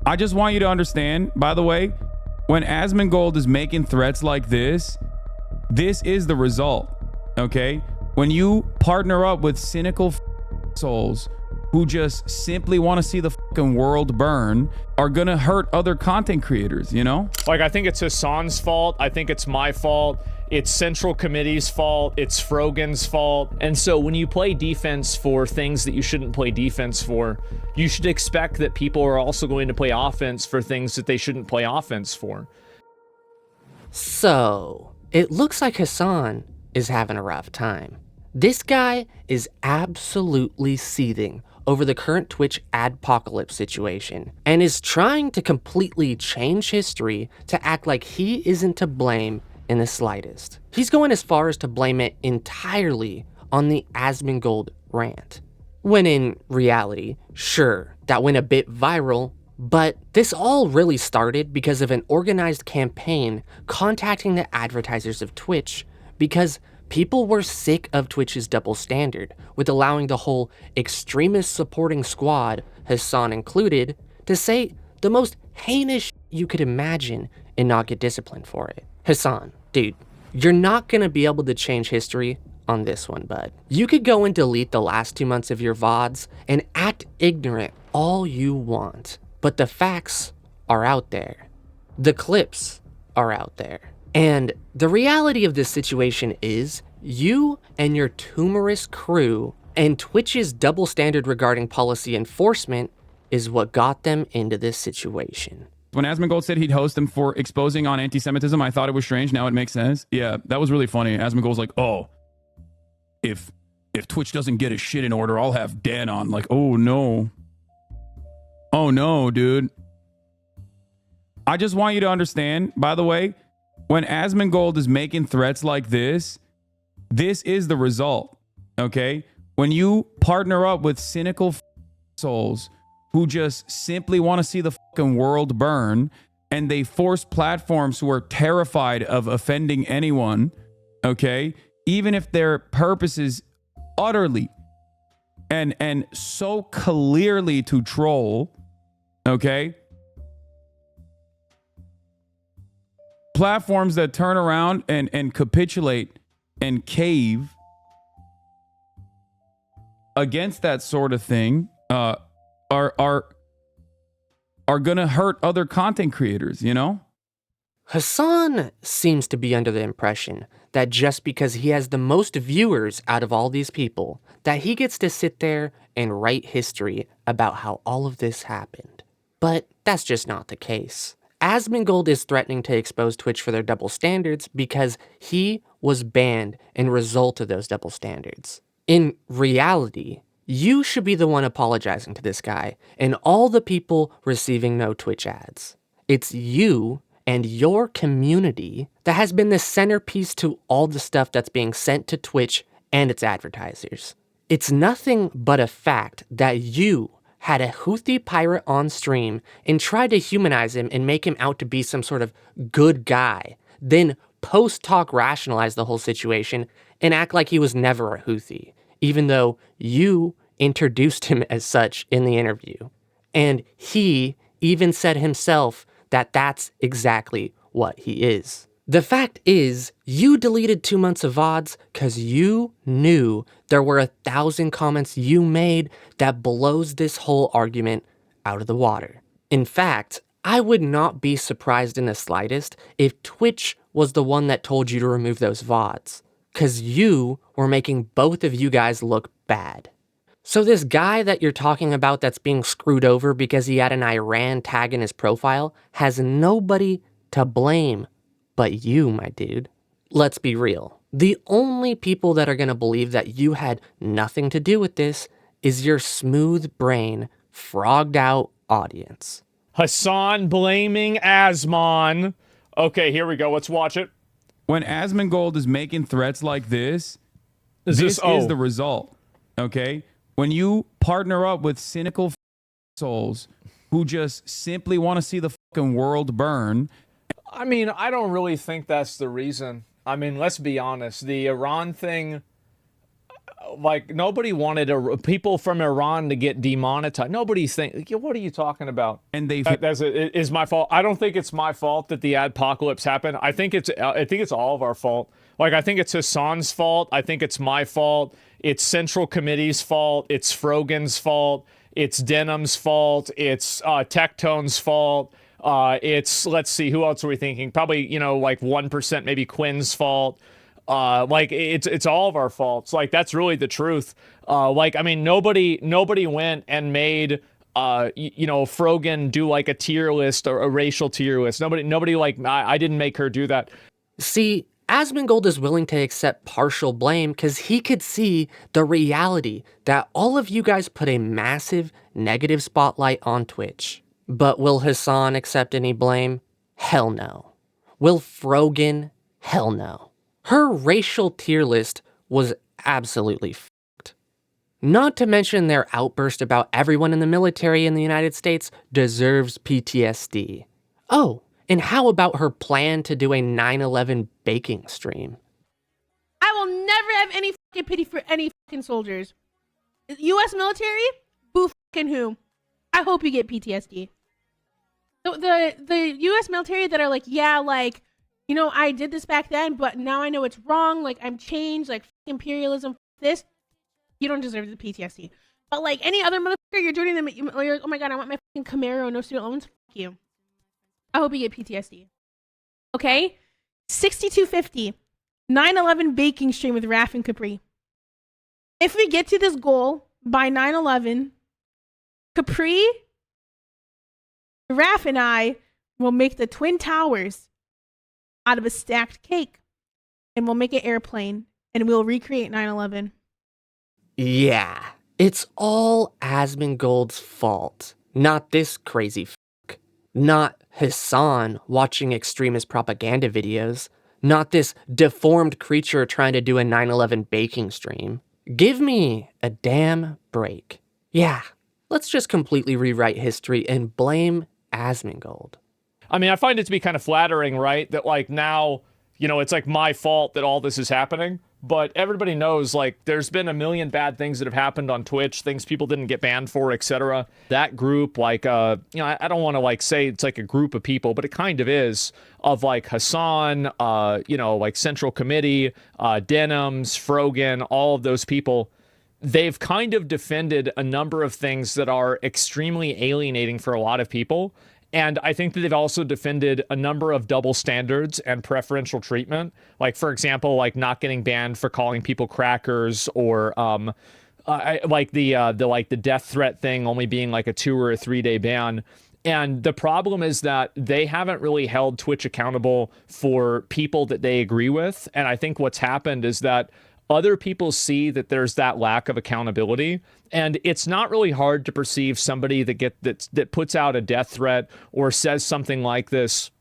I just want you to understand, by the way, when Asmongold is making threats like this is the result, okay? When you partner up with cynical souls who just simply want to see the fucking world burn, are gonna hurt other content creators, you know? Like, I think it's Hasan's fault. I think it's my fault. It's Central Committee's fault. It's Frogan's fault. And so when you play defense for things that you shouldn't play defense for, you should expect that people are also going to play offense for things that they shouldn't play offense for. So, it looks like Hasan is having a rough time. This guy is absolutely seething over the current Twitch adpocalypse situation and is trying to completely change history to act like he isn't to blame in the slightest. He's going as far as to blame it entirely on the Asmongold rant, when in reality, sure, that went a bit viral, but this all really started because of an organized campaign contacting the advertisers of Twitch because people were sick of Twitch's double standard with allowing the whole extremist supporting squad, Hasan included, to say the most heinous you could imagine and not get disciplined for it. Hasan, dude, you're not gonna be able to change history on this one, bud. You could go and delete the last 2 months of your VODs and act ignorant all you want, but the facts are out there. The clips are out there. And the reality of this situation is you and your tumorous crew and Twitch's double standard regarding policy enforcement is what got them into this situation. When Asmongold said he'd host them for exposing on anti-Semitism, I thought it was strange. Now it makes sense. Yeah, that was really funny. Asmongold's like, oh, if Twitch doesn't get his shit in order, I'll have Dan on. Like, oh no. Oh no, dude. I just want you to understand, by the way, when Asmongold is making threats like this is the result, okay? When you partner up with cynical souls who just simply want to see the fucking world burn, and they force platforms who are terrified of offending anyone, okay? Even if their purpose is utterly and so clearly to troll, okay? Platforms that turn around and capitulate and cave against that sort of thing are gonna hurt other content creators, you know? Hasan seems to be under the impression that just because he has the most viewers out of all these people, that he gets to sit there and write history about how all of this happened. But that's just not the case. Asmongold is threatening to expose Twitch for their double standards because he was banned in result of those double standards. In reality, you should be the one apologizing to this guy and all the people receiving no Twitch ads. It's you and your community that has been the centerpiece to all the stuff that's being sent to Twitch and its advertisers. It's nothing but a fact that you had a Houthi pirate on stream and tried to humanize him and make him out to be some sort of good guy, then post-talk rationalize the whole situation and act like he was never a Houthi, even though you introduced him as such in the interview. And he even said himself that that's exactly what he is. The fact is, you deleted 2 months of VODs because you knew there were 1,000 comments you made that blows this whole argument out of the water. In fact, I would not be surprised in the slightest if Twitch was the one that told you to remove those VODs, because you were making both of you guys look bad. So this guy that you're talking about that's being screwed over because he had an Iran tag in his profile has nobody to blame but you, my dude. Let's be real. The only people that are going to believe that you had nothing to do with this is your smooth brain, frogged out audience. Hasan blaming Asmon. Okay, here we go. Let's watch it. When Asmongold is making threats like this is the result, okay? When you partner up with cynical souls who just simply want to see the fucking world burn. I mean, I don't really think that's the reason. I mean, let's be honest. The Iran thing, like nobody wanted people from Iran to get demonetized. Nobody's thinking, what are you talking about? And they is my fault. I don't think it's my fault that the adpocalypse happened. I think it's all of our fault. Like, I think it's Hasan's fault. I think it's my fault. It's Central Committee's fault. It's Frogan's fault. It's Denham's fault. It's Tectone's fault. It's, let's see, who else are we thinking? Probably, like 1%, maybe Quinn's fault. Like it's all of our faults. Like, that's really the truth. Like, I mean, nobody went and made, Frogan do like a tier list or a racial tier list. Nobody like, I didn't make her do that. See, Asmongold is willing to accept partial blame because he could see the reality that all of you guys put a massive negative spotlight on Twitch. But will Hasan accept any blame? Hell no. Will Frogan? Hell no. Her racial tier list was absolutely fucked. Not to mention their outburst about everyone in the military in the United States deserves PTSD. Oh, and how about her plan to do a 9/11 baking stream? I will never have any fucking pity for any fucking soldiers. U.S. military? Boo fucking who? I hope you get PTSD. The U.S. military that are like, yeah, like, I did this back then, but now I know it's wrong. Like, I'm changed. Like, imperialism, this. You don't deserve the PTSD. But like any other motherfucker, you're joining them. You're like, oh my god, I want my fucking Camaro, no student loans. Fuck you. I hope you get PTSD. Okay? 6250. 9/11 baking stream with Raph and Capri. If we get to this goal by 9/11, Capri, Raph, and I will make the Twin Towers out of a stacked cake. And we'll make an airplane. And we'll recreate 9/11. Yeah, it's all Asmongold's fault. Not this crazy fuck. Not Hasan watching extremist propaganda videos. Not this deformed creature trying to do a 9/11 baking stream. Give me a damn break. Yeah, let's just completely rewrite history and blame Asmongold. I mean, I find it to be kind of flattering, right? That like now, it's like my fault that all this is happening. But everybody knows, like, there's been a million bad things that have happened on Twitch, things people didn't get banned for, etc. That group, like, I don't want to, like, say it's like a group of people, but it kind of is, of, like, Hasan, like, Central Committee, Denham's, Frogan, all of those people. They've kind of defended a number of things that are extremely alienating for a lot of people. And I think that they've also defended a number of double standards and preferential treatment. Like, for example, like not getting banned for calling people crackers, or like the death threat thing only being like a 2 or a 3 day ban. And the problem is that they haven't really held Twitch accountable for people that they agree with. And I think what's happened is that other people see that there's that lack of accountability, and it's not really hard to perceive somebody that puts out a death threat or says something like this.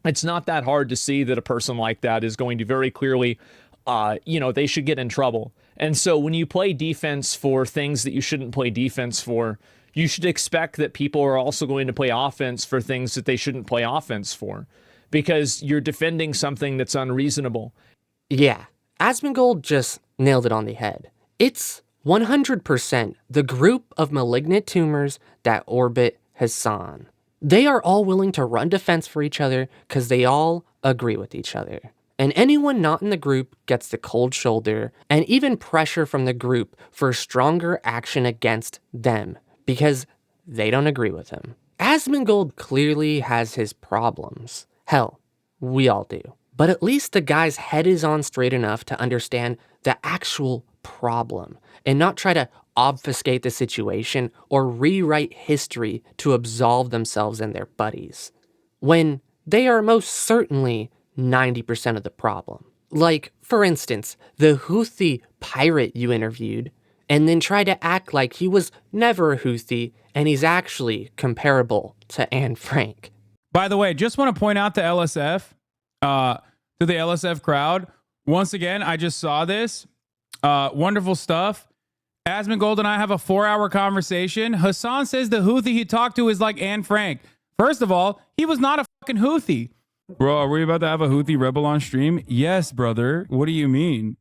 It's not that hard to see that a person like that is going to very clearly, they should get in trouble. And so when you play defense for things that you shouldn't play defense for, you should expect that people are also going to play offense for things that they shouldn't play offense for, because you're defending something that's unreasonable. Yeah. Asmongold just nailed it on the head. It's 100% the group of malignant tumors that orbit Hasan. They are all willing to run defense for each other because they all agree with each other. And anyone not in the group gets the cold shoulder and even pressure from the group for stronger action against them because they don't agree with him. Asmongold clearly has his problems. Hell, we all do. But at least the guy's head is on straight enough to understand the actual problem and not try to obfuscate the situation or rewrite history to absolve themselves and their buddies, when they are most certainly 90% of the problem. Like, for instance, the Houthi pirate you interviewed, and then try to act like he was never a Houthi and he's actually comparable to Anne Frank. By the way, just want to point out to LSF, to the LSF crowd. Once again, I just saw this. Wonderful stuff. Asmongold and I have a 4-hour conversation. Hasan says the Houthi he talked to is like Anne Frank. First of all, he was not a fucking Houthi. Bro, are we about to have a Houthi rebel on stream? Yes, brother. What do you mean?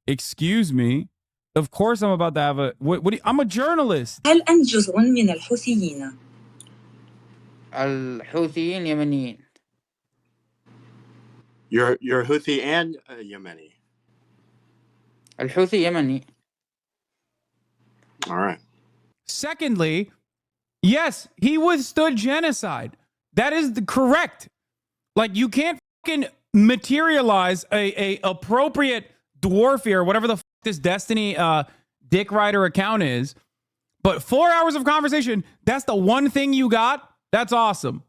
Excuse me. Of course I'm about to have a... I'm a journalist. هل أنت جزء من الحوثيين؟ الحوثيين يمنيين. You're Houthi and Yemeni. الحوثي يمني. All right. Secondly, yes, he withstood genocide. That is correct. Like, you can't fucking materialize a appropriate dwarfy or whatever the fuck this Destiny Dick Rider account is. But 4 hours of conversation, that's the one thing you got? That's awesome.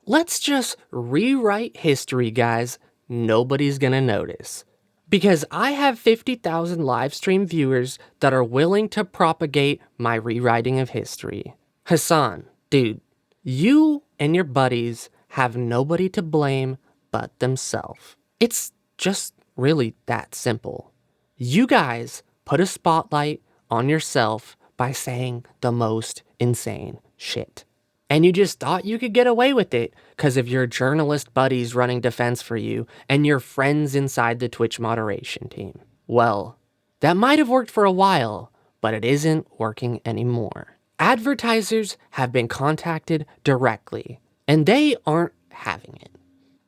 Let's just rewrite history, guys. Nobody's gonna notice. Because I have 50,000 live stream viewers that are willing to propagate my rewriting of history. Hasan, dude, you and your buddies have nobody to blame but themselves. It's just really that simple. You guys put a spotlight on yourself by saying the most insane shit. And you just thought you could get away with it because of your journalist buddies running defense for you and your friends inside the Twitch moderation team. Well, that might have worked for a while, but it isn't working anymore. Advertisers have been contacted directly, and they aren't having it.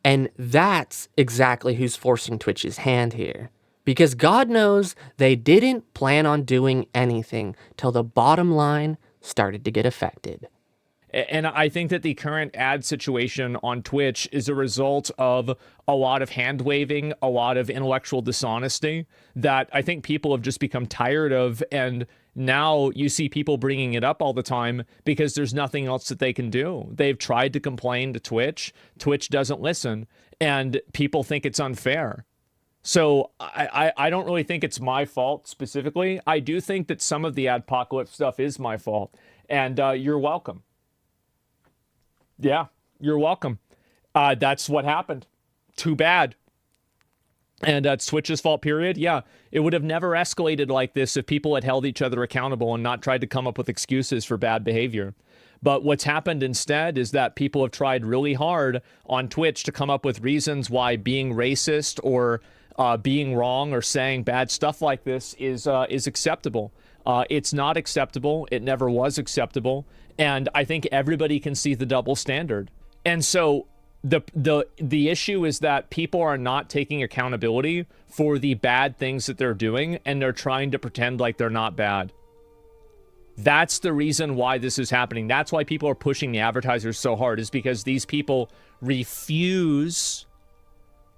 And that's exactly who's forcing Twitch's hand here. Because God knows they didn't plan on doing anything till the bottom line started to get affected. And I think that the current ad situation on Twitch is a result of a lot of hand waving, a lot of intellectual dishonesty that I think people have just become tired of. And now you see people bringing it up all the time because there's nothing else that they can do. They've tried to complain to Twitch. Twitch doesn't listen, and people think it's unfair. So I don't really think it's my fault specifically. I do think that some of the adpocalypse stuff is my fault, and you're welcome. Yeah, you're welcome. That's what happened. Too bad. And it's Twitch's fault, period. Yeah, it would have never escalated like this if people had held each other accountable and not tried to come up with excuses for bad behavior. But what's happened instead is that people have tried really hard on Twitch to come up with reasons why being racist or being wrong or saying bad stuff like this is acceptable. It's not acceptable. It never was acceptable. And I think everybody can see the double standard. And so the issue is that people are not taking accountability for the bad things that they're doing, and they're trying to pretend like they're not bad. That's the reason why this is happening. That's why people are pushing the advertisers so hard, is because these people refuse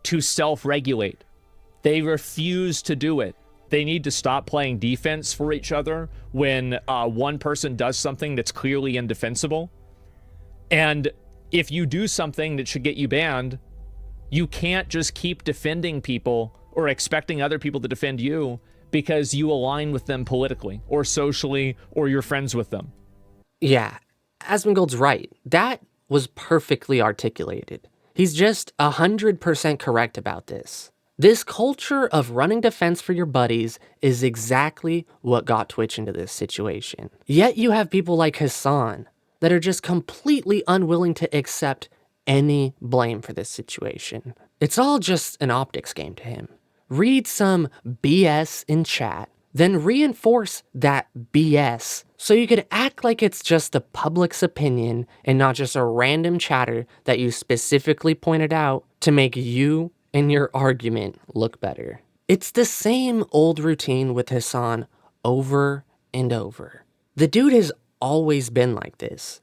to self-regulate. They refuse to do it. They need to stop playing defense for each other when one person does something that's clearly indefensible. And if you do something that should get you banned, you can't just keep defending people or expecting other people to defend you because you align with them politically or socially or you're friends with them. Yeah, Asmongold's right. That was perfectly articulated. He's just 100% correct about this. This culture of running defense for your buddies is exactly what got Twitch into this situation. Yet you have people like Hasan that are just completely unwilling to accept any blame for this situation. It's all just an optics game to him. Read some BS in chat, then reinforce that BS so you can act like it's just the public's opinion and not just a random chatter that you specifically pointed out to make you and your argument look better. It's the same old routine with Hasan over and over. The dude has always been like this.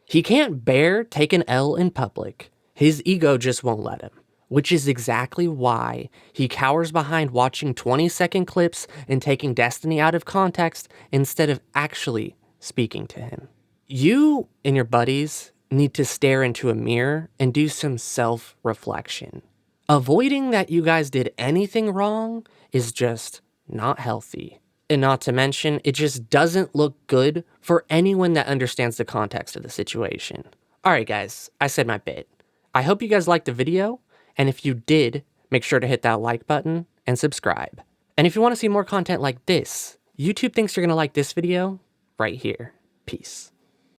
He can't bear take an L in public. His ego just won't let him, which is exactly why he cowers behind watching 20-second clips and taking Destiny out of context instead of actually speaking to him. You and your buddies need to stare into a mirror and do some self-reflection. Avoiding that you guys did anything wrong is just not healthy. And not to mention, it just doesn't look good for anyone that understands the context of the situation. Alright guys, I said my bit. I hope you guys liked the video, and if you did, make sure to hit that like button and subscribe. And if you want to see more content like this, YouTube thinks you're going to like this video right here. Peace.